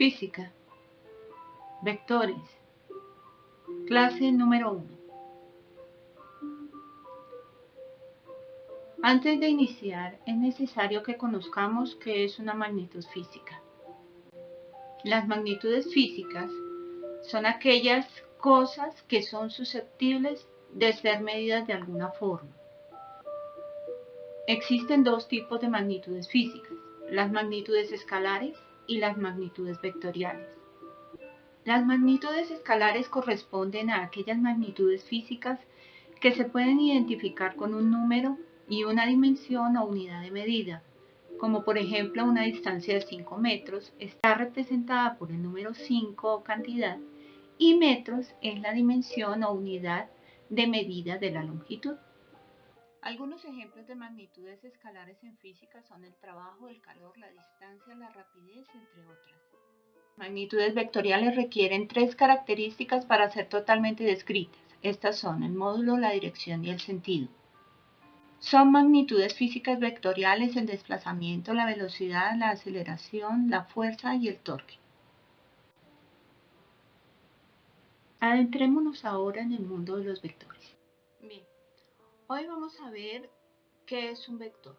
Física. Vectores. Clase número 1. Antes de iniciar, es necesario que conozcamos qué es una magnitud física. Las magnitudes físicas son aquellas cosas que son susceptibles de ser medidas de alguna forma. Existen dos tipos de magnitudes físicas, las magnitudes escalares y las magnitudes vectoriales. Las magnitudes escalares corresponden a aquellas magnitudes físicas que se pueden identificar con un número y una dimensión o unidad de medida, como por ejemplo una distancia de 5 metros está representada por el número 5 o cantidad, y metros es la dimensión o unidad de medida de la longitud. Algunos ejemplos de magnitudes escalares en física son el trabajo, el calor, la distancia, la rapidez, entre otras. Magnitudes vectoriales requieren tres características para ser totalmente descritas. Estas son el módulo, la dirección y el sentido. Son magnitudes físicas vectoriales el desplazamiento, la velocidad, la aceleración, la fuerza y el torque. Adentrémonos ahora en el mundo de los vectores. Bien, hoy vamos a ver qué es un vector.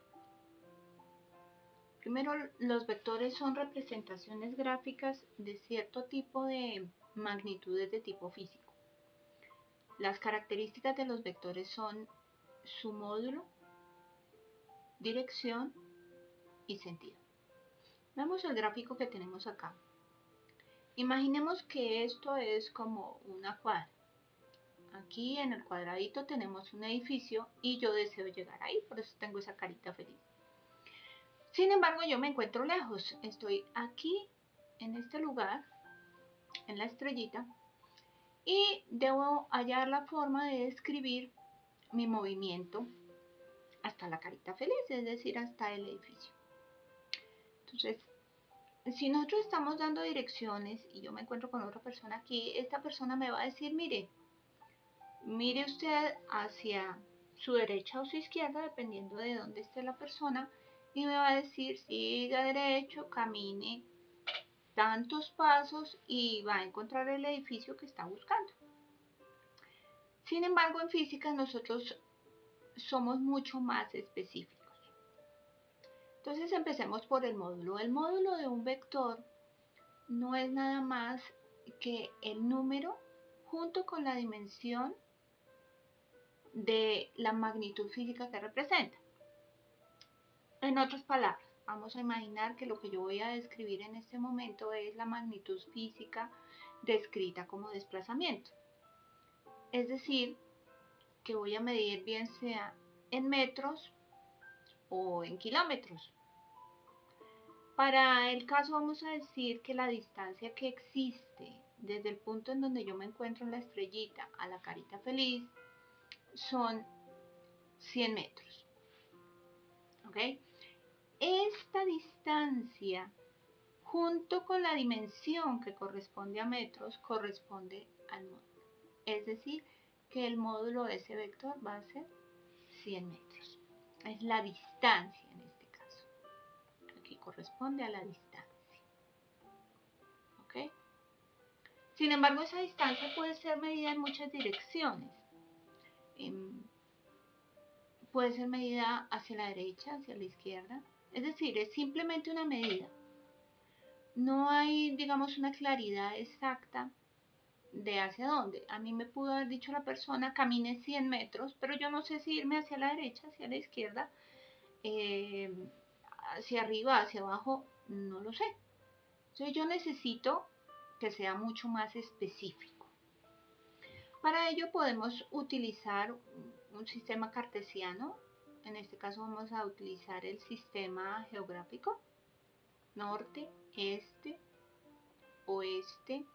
Primero, los vectores son representaciones gráficas de cierto tipo de magnitudes de tipo físico. Las características de los vectores son su módulo, dirección y sentido. Veamos el gráfico que tenemos acá. Imaginemos que esto es como una cuadra. Aquí en el cuadradito tenemos un edificio y yo deseo llegar ahí, por eso tengo esa carita feliz. Sin embargo, yo me encuentro lejos. Estoy aquí, en este lugar, en la estrellita, y debo hallar la forma de describir mi movimiento hasta la carita feliz, es decir, hasta el edificio. Entonces, si nosotros estamos dando direcciones y yo me encuentro con otra persona aquí, esta persona me va a decir, mire usted hacia su derecha o su izquierda, dependiendo de dónde esté la persona, y me va a decir, siga derecho, camine tantos pasos y va a encontrar el edificio que está buscando. Sin embargo, en física nosotros somos mucho más específicos. Entonces empecemos por el módulo. El módulo de un vector no es nada más que el número junto con la dimensión de la magnitud física que representa. En otras palabras, vamos a imaginar que lo que yo voy a describir en este momento es la magnitud física descrita como desplazamiento. Es decir, que voy a medir bien sea en metros o en kilómetros. Para el caso vamos a decir que la distancia que existe desde el punto en donde yo me encuentro en la estrellita a la carita feliz son 100 metros. ¿Ok? Esta distancia, junto con la dimensión que corresponde a metros, corresponde al módulo. Es decir, que el módulo de ese vector va a ser 100 metros. Es la distancia en este caso. Aquí corresponde a la distancia. ¿Ok? Sin embargo, esa distancia puede ser medida en muchas direcciones. Puede ser medida hacia la derecha, hacia la izquierda. Es decir, es simplemente una medida. No hay, digamos, una claridad exacta de hacia dónde. A mí me pudo haber dicho la persona, camine 100 metros, pero yo no sé si irme hacia la derecha, hacia la izquierda, hacia arriba, hacia abajo, no lo sé. Entonces yo necesito que sea mucho más específico. Para ello podemos utilizar un sistema cartesiano. En este caso vamos a utilizar el sistema geográfico, norte, este, oeste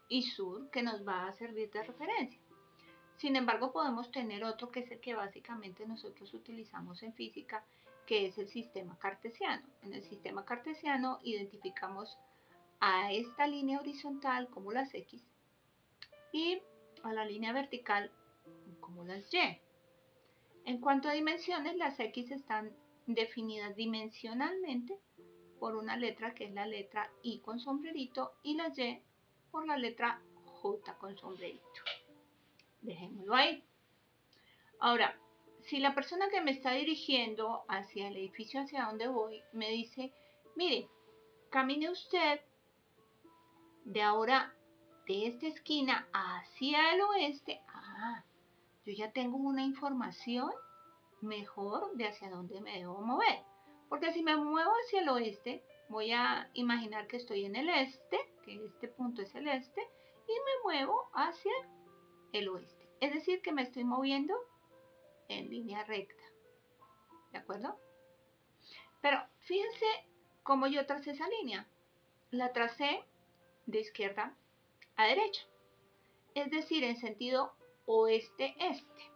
y sur, que nos va a servir de referencia. Sin embargo, podemos tener otro que es el que básicamente nosotros utilizamos en física, que es el sistema cartesiano. En el sistema cartesiano identificamos a esta línea horizontal como las X y a la línea vertical como las Y. En cuanto a dimensiones, las X están definidas dimensionalmente por una letra que es la letra I con sombrerito y la Y por la letra J con sombrerito. Dejémoslo ahí. Ahora, si la persona que me está dirigiendo hacia el edificio hacia donde voy me dice, mire, camine usted de ahora de esta esquina hacia el oeste, yo ya tengo una información mejor de hacia dónde me debo mover. Porque si me muevo hacia el oeste, voy a imaginar que estoy en el este, que este punto es el este, y me muevo hacia el oeste. Es decir, que me estoy moviendo en línea recta. ¿De acuerdo? Pero fíjense cómo yo tracé esa línea. La tracé de izquierda a derecha. Es decir, en sentido oeste-este.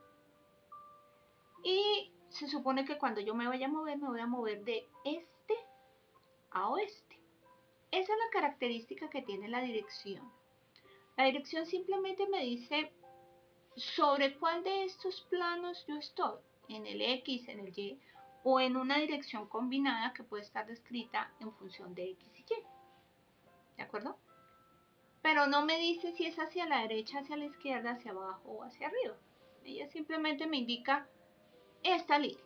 Y se supone que cuando yo me vaya a mover, me voy a mover de este a oeste. Esa es la característica que tiene la dirección. La dirección simplemente me dice sobre cuál de estos planos yo estoy, en el X, en el Y, o en una dirección combinada que puede estar descrita en función de X y Y. ¿De acuerdo? Pero no me dice si es hacia la derecha, hacia la izquierda, hacia abajo o hacia arriba. Ella simplemente me indica esta línea.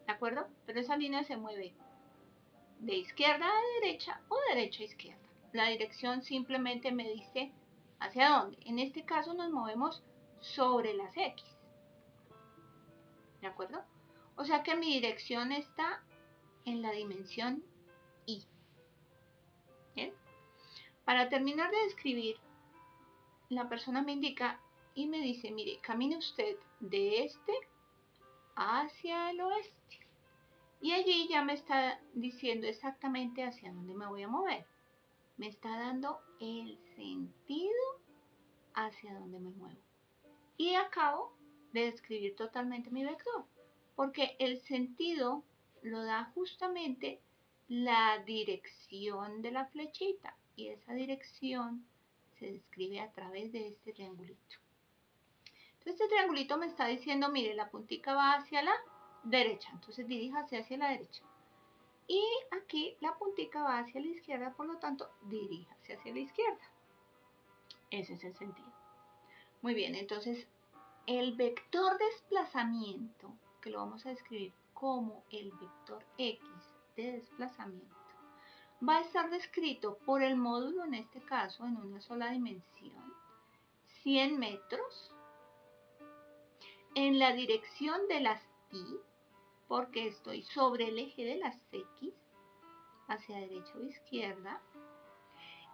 ¿De acuerdo? Pero esa línea se mueve de izquierda a derecha o derecha a izquierda. La dirección simplemente me dice hacia dónde. En este caso nos movemos sobre las X. ¿De acuerdo? O sea que mi dirección está en la dimensión Y. ¿Bien? Para terminar de describir, la persona me indica y me dice, mire, camine usted de este hacia el oeste. Y allí ya me está diciendo exactamente hacia dónde me voy a mover. Me está dando el sentido hacia dónde me muevo. Y acabo de describir totalmente mi vector, porque el sentido lo da justamente la dirección de la flechita, y esa dirección se describe a través de este triangulito. Entonces este triangulito me está diciendo, mire, la puntica va hacia la derecha, entonces diríjase hacia la derecha. Y aquí la puntica va hacia la izquierda, por lo tanto, diríjase hacia la izquierda. Ese es el sentido. Muy bien, entonces el vector desplazamiento, que lo vamos a describir como el vector X de desplazamiento, va a estar descrito por el módulo, en este caso, en una sola dimensión, 100 metros, en la dirección de las Y, porque estoy sobre el eje de las X, hacia derecha o izquierda,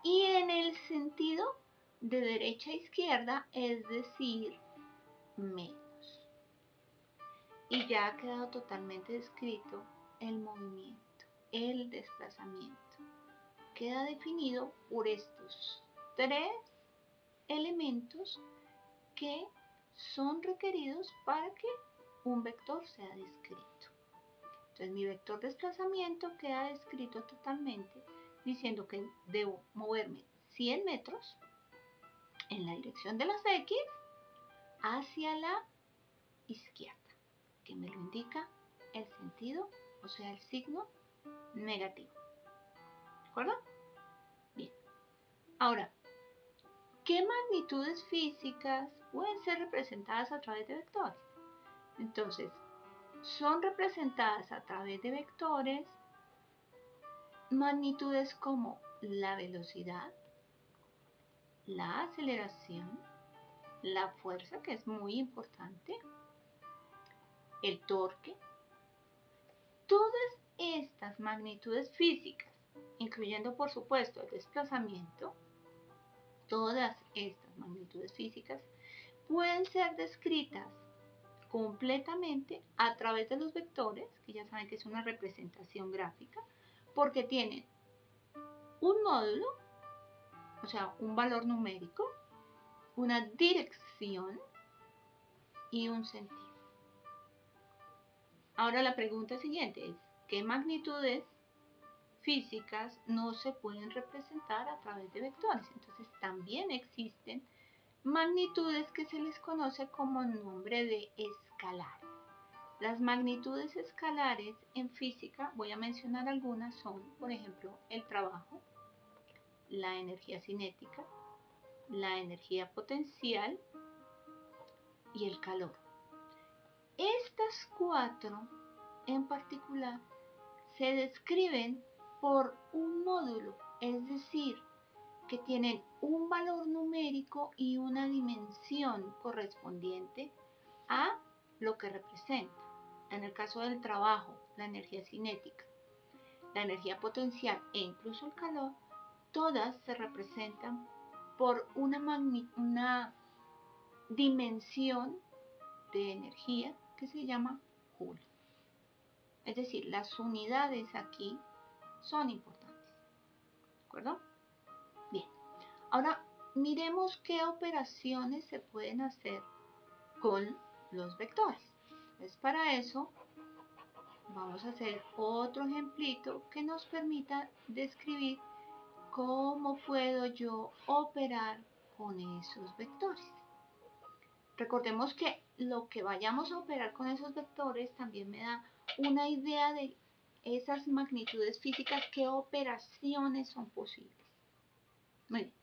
y en el sentido de derecha a izquierda, es decir, menos. Y ya ha quedado totalmente descrito el movimiento, el desplazamiento. Queda definido por estos tres elementos que son requeridos para que un vector sea descrito. Entonces mi vector desplazamiento queda descrito totalmente diciendo que debo moverme 100 metros en la dirección de las X hacia la izquierda, que me lo indica el sentido, o sea, el signo negativo. ¿De acuerdo? Bien. Ahora, ¿qué magnitudes físicas pueden ser representadas a través de vectores? Entonces, son representadas a través de vectores magnitudes como la velocidad, la aceleración, la fuerza, que es muy importante, el torque. Todas estas magnitudes físicas, incluyendo por supuesto el desplazamiento, todas estas magnitudes físicas pueden ser descritas completamente a través de los vectores, que ya saben que es una representación gráfica, porque tienen un módulo, o sea, un valor numérico, una dirección y un sentido. Ahora la pregunta siguiente es, ¿qué magnitudes físicas no se pueden representar a través de vectores? Entonces también existen magnitudes que se les conoce como nombre de escalares. Las magnitudes escalares en física, voy a mencionar algunas, son, por ejemplo, el trabajo, la energía cinética, la energía potencial y el calor. Estas cuatro en particular se describen por un módulo, es decir, que tienen un valor numérico y una dimensión correspondiente a lo que representa. En el caso del trabajo, la energía cinética, la energía potencial e incluso el calor, todas se representan por una dimensión de energía que se llama Joule. Es decir, las unidades aquí son importantes. ¿De acuerdo? Bien. Ahora miremos qué operaciones se pueden hacer con los vectores. Entonces, para eso vamos a hacer otro ejemplito que nos permita describir cómo puedo yo operar con esos vectores. Recordemos que lo que vayamos a operar con esos vectores también me da una idea de esas magnitudes físicas, qué operaciones son posibles. Muy bien.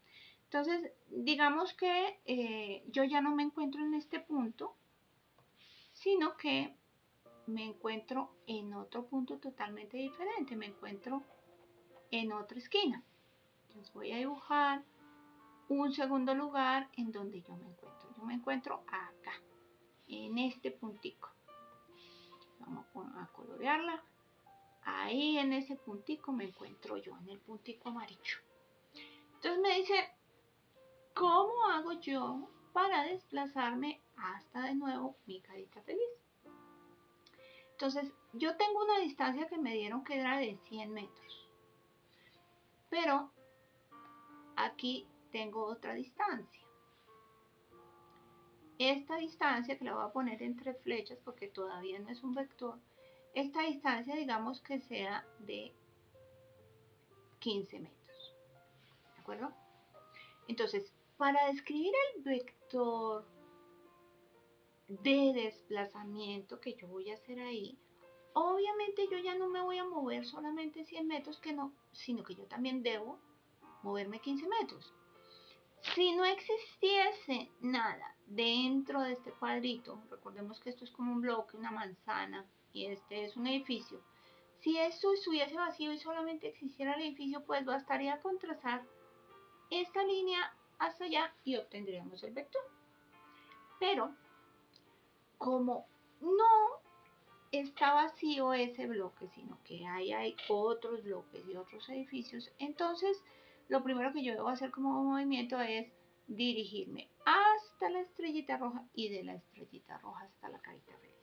Entonces, digamos que yo ya no me encuentro en este punto, sino que me encuentro en otro punto totalmente diferente, me encuentro en otra esquina. Entonces voy a dibujar un segundo lugar en donde yo me encuentro. Yo me encuentro acá, en este puntico. Vamos a colorearla. Ahí en ese puntico me encuentro yo, en el puntico amarillo. Entonces me dice, ¿cómo hago yo para desplazarme hasta de nuevo mi carita feliz? Entonces, yo tengo una distancia que me dieron que era de 100 metros. Pero aquí tengo otra distancia. Esta distancia, que la voy a poner entre flechas porque todavía no es un vector, esta distancia digamos que sea de 15 metros. ¿De acuerdo? Entonces, para describir el vector de desplazamiento que yo voy a hacer ahí, obviamente yo ya no me voy a mover solamente 100 metros, sino que yo también debo moverme 15 metros. Si no existiese nada dentro de este cuadrito, recordemos que esto es como un bloque, una manzana, y este es un edificio. Si esto estuviese vacío y solamente existiera el edificio, pues bastaría con trazar esta línea hasta allá y obtendríamos el vector. Pero, como no está vacío ese bloque, sino que hay otros bloques y otros edificios, entonces lo primero que yo debo hacer como movimiento es dirigirme hasta la estrellita roja y de la estrellita roja hasta la carita feliz.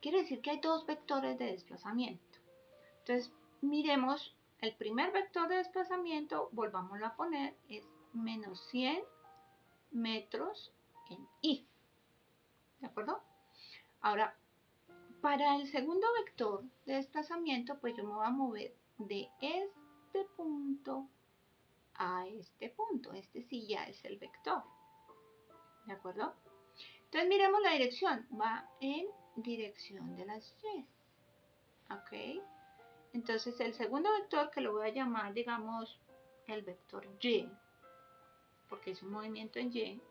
Quiere decir que hay dos vectores de desplazamiento. Entonces, miremos el primer vector de desplazamiento, volvámoslo a poner, es menos 100 metros en Y. ¿De acuerdo? Ahora, para el segundo vector de desplazamiento, pues yo me voy a mover de este punto a este punto. Este sí ya es el vector. ¿De acuerdo? Entonces miremos la dirección. Va en dirección de las Y. ¿Ok? Entonces el segundo vector, que lo voy a llamar, digamos, el vector Y, porque es un movimiento en Y,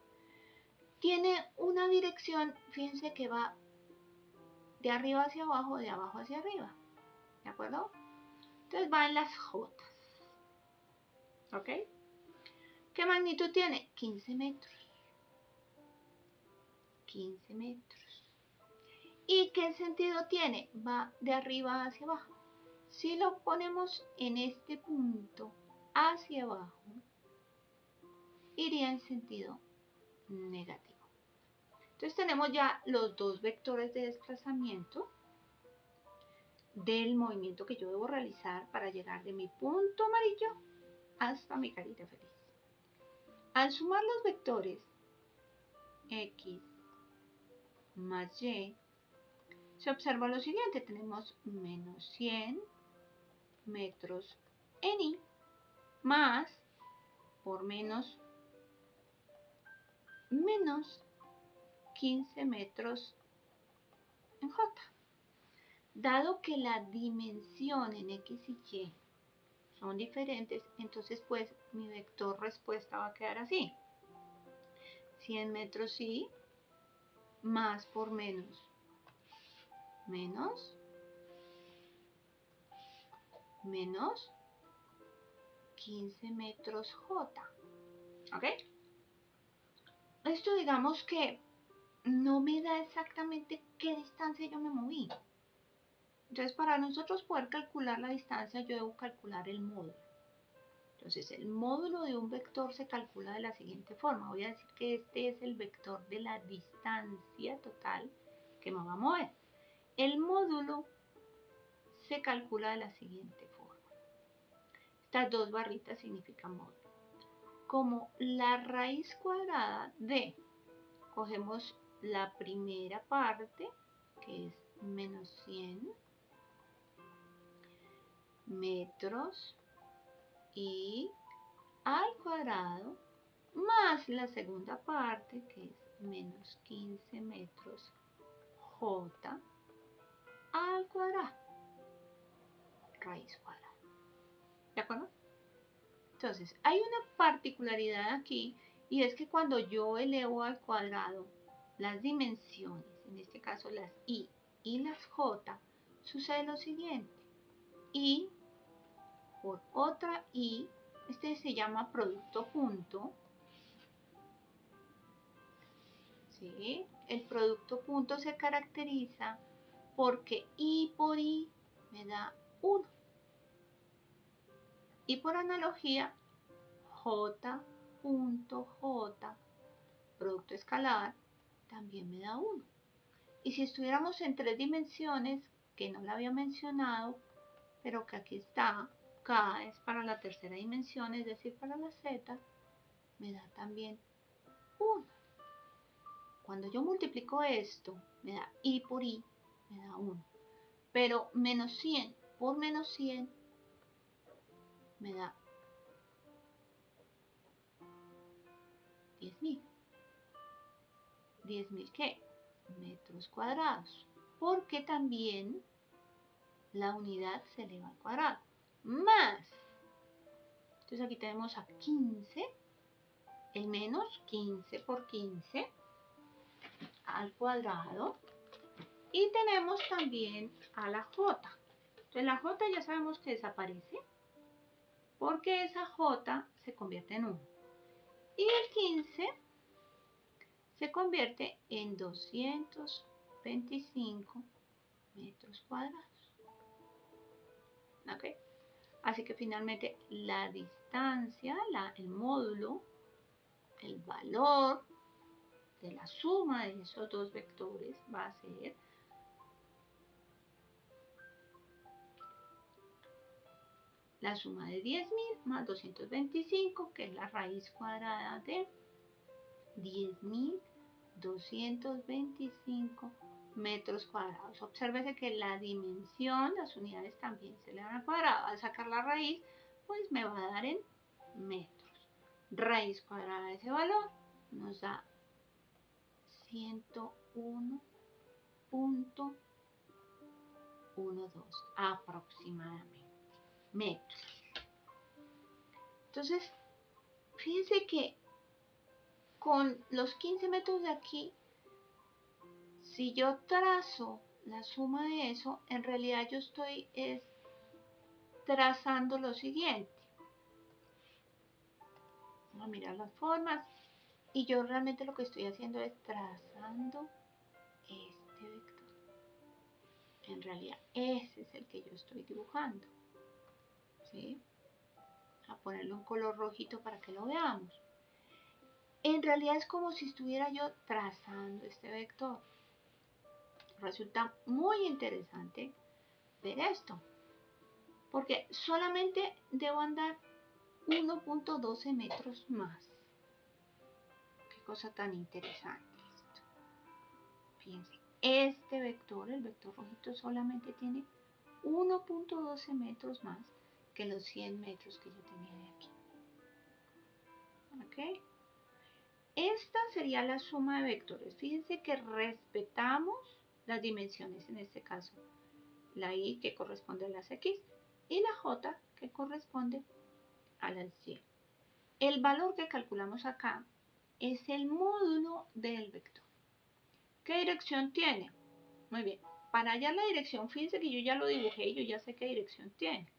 tiene una dirección, fíjense que va de arriba hacia abajo, de abajo hacia arriba. ¿De acuerdo? Entonces va en las Jotas. ¿Ok? ¿Qué magnitud tiene? 15 metros. 15 metros. ¿Y qué sentido tiene? Va de arriba hacia abajo. Si lo ponemos en este punto hacia abajo, iría en sentido negativo. Entonces tenemos ya los dos vectores de desplazamiento del movimiento que yo debo realizar para llegar de mi punto amarillo hasta mi carita feliz. Al sumar los vectores X más Y, se observa lo siguiente, tenemos menos 100 metros en Y más por menos 15 metros en J. Dado que la dimensión en X y Y son diferentes, entonces pues mi vector respuesta va a quedar así. 100 metros Y más por menos 15 metros J. ¿Ok? Esto digamos que no me da exactamente qué distancia yo me moví. Entonces, para nosotros poder calcular la distancia, yo debo calcular el módulo. Entonces, el módulo de un vector se calcula de la siguiente forma. Voy a decir que este es el vector de la distancia total que me va a mover. El módulo se calcula de la siguiente forma. Estas dos barritas significan módulo. Como la raíz cuadrada de, cogemos la primera parte, que es menos 100 metros Y al cuadrado, más la segunda parte, que es menos 15 metros J al cuadrado, raíz cuadrada. ¿De acuerdo? Entonces, hay una particularidad aquí, y es que cuando yo elevo al cuadrado las dimensiones, en este caso las Y y las J, sucede lo siguiente. Y por otra Y, este se llama producto punto, ¿sí? El producto punto se caracteriza porque I por I me da 1. Y por analogía, J punto J, producto escalar, también me da 1. Y si estuviéramos en 3 dimensiones, que no la había mencionado, pero que aquí está, K es para la tercera dimensión, es decir, para la Z, me da también 1. Cuando yo multiplico esto, me da I por I, me da 1. Pero menos 100 por menos 100 me da 10.000. ¿10.000 qué? Metros cuadrados. Porque también la unidad se eleva al cuadrado. Más. Entonces aquí tenemos a 15. El menos 15 por 15 al cuadrado. Y tenemos también a la J. Entonces la J ya sabemos que desaparece, porque esa J se convierte en 1. Y el 15 se convierte en 225 metros cuadrados. ¿Ok? Así que finalmente la distancia, el módulo, el valor de la suma de esos dos vectores va a ser la suma de 10.000 más 225, que es la raíz cuadrada de 10.225 metros cuadrados. Obsérvese que la dimensión, las unidades también se le dan al cuadrado. Al sacar la raíz, pues me va a dar en metros. Raíz cuadrada de ese valor nos da 101.12 aproximadamente metros. Entonces, fíjense que con los 15 metros de aquí, si yo trazo la suma de eso, en realidad yo estoy trazando lo siguiente. Vamos a mirar las formas. Y yo realmente lo que estoy haciendo es trazando este vector. En realidad, ese es el que yo estoy dibujando. ¿Sí? A ponerle un color rojito para que lo veamos. En realidad es como si estuviera yo trazando este vector. Resulta muy interesante ver esto, porque solamente debo andar 1.12 metros más. Qué cosa tan interesante esto. Fíjense, este vector, el vector rojito, solamente tiene 1.12 metros más que los 100 metros que yo tenía de aquí. ¿Ok? Esta sería la suma de vectores. Fíjense que respetamos las dimensiones, en este caso la y que corresponde a las x y la j que corresponde a las y. El valor que calculamos acá es el módulo del vector. ¿Qué dirección tiene? Muy bien, para hallar la dirección, fíjense que yo ya lo dibujé y yo ya sé qué dirección tiene.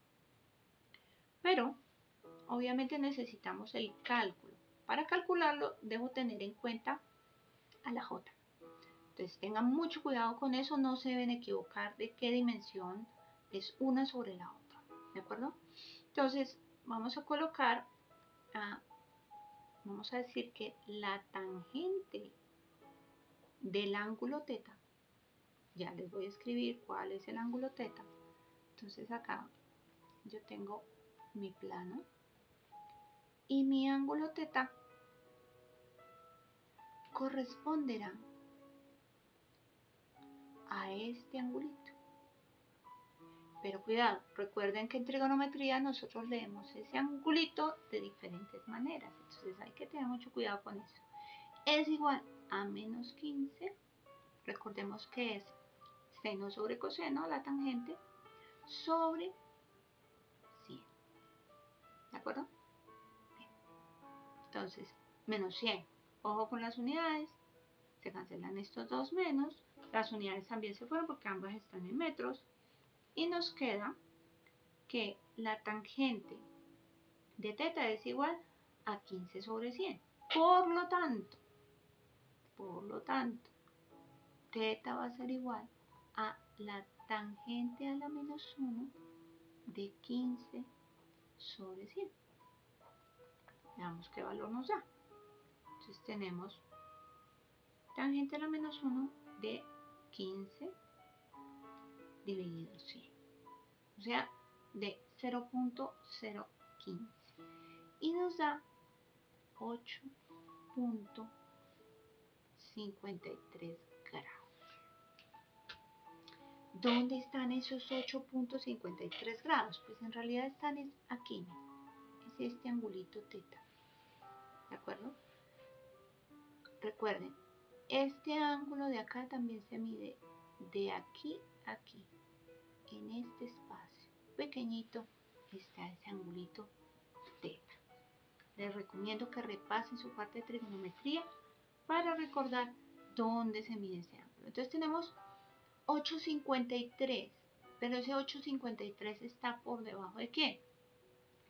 Pero, obviamente necesitamos el cálculo. Para calcularlo, debo tener en cuenta a la j. Entonces, tengan mucho cuidado con eso, no se deben equivocar de qué dimensión es una sobre la otra. ¿De acuerdo? Entonces, vamos a colocar, vamos a decir que la tangente del ángulo θ, ya les voy a escribir cuál es el ángulo θ. Entonces acá yo tengo mi plano y mi ángulo θ corresponderá a este angulito. Pero cuidado, recuerden que en trigonometría nosotros leemos ese angulito de diferentes maneras, entonces hay que tener mucho cuidado con eso. Es igual a menos 15, recordemos que es seno sobre coseno, la tangente, sobre 100. ¿De acuerdo? Bien. Entonces, menos 100. Ojo con las unidades, se cancelan estos dos menos, las unidades también se fueron porque ambas están en metros, y nos queda que la tangente de θ es igual a 15 sobre 100. Por lo tanto, θ va a ser igual a la tangente a la menos 1 de 15 sobre 100. Veamos qué valor nos da. Entonces tenemos tangente a la menos 1 de 15 dividido 100. O sea, de 0.015. Y nos da 8.53 grados. ¿Dónde están esos 8.53 grados? Pues en realidad están aquí, es este angulito θ. ¿De acuerdo? Recuerden, este ángulo de acá también se mide de aquí a aquí. En este espacio pequeñito está ese angulito θ. Les recomiendo que repasen su parte de trigonometría para recordar dónde se mide ese ángulo. Entonces tenemos 8.53, pero ese 8.53 está por debajo de ¿qué?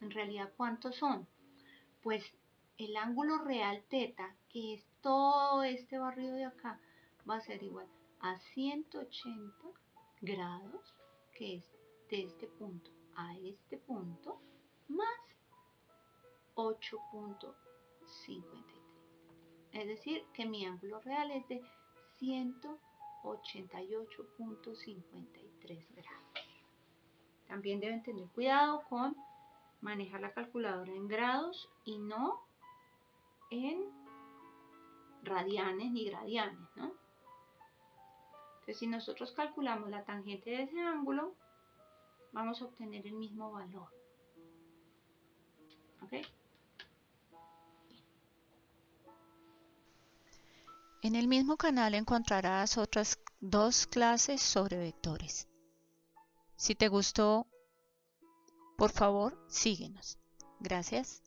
En realidad, ¿cuántos son? Pues el ángulo real θ, que es todo este barrido de acá, va a ser igual a 180 grados, que es de este punto a este punto, más 8.53. Es decir, que mi ángulo real es de 188.53 grados. También deben tener cuidado con manejar la calculadora en grados y no en radianes ni gradianes, ¿no? Entonces, si nosotros calculamos la tangente de ese ángulo, vamos a obtener el mismo valor. ¿Ok? En el mismo canal encontrarás otras 2 clases sobre vectores. Si te gustó, por favor, síguenos. Gracias.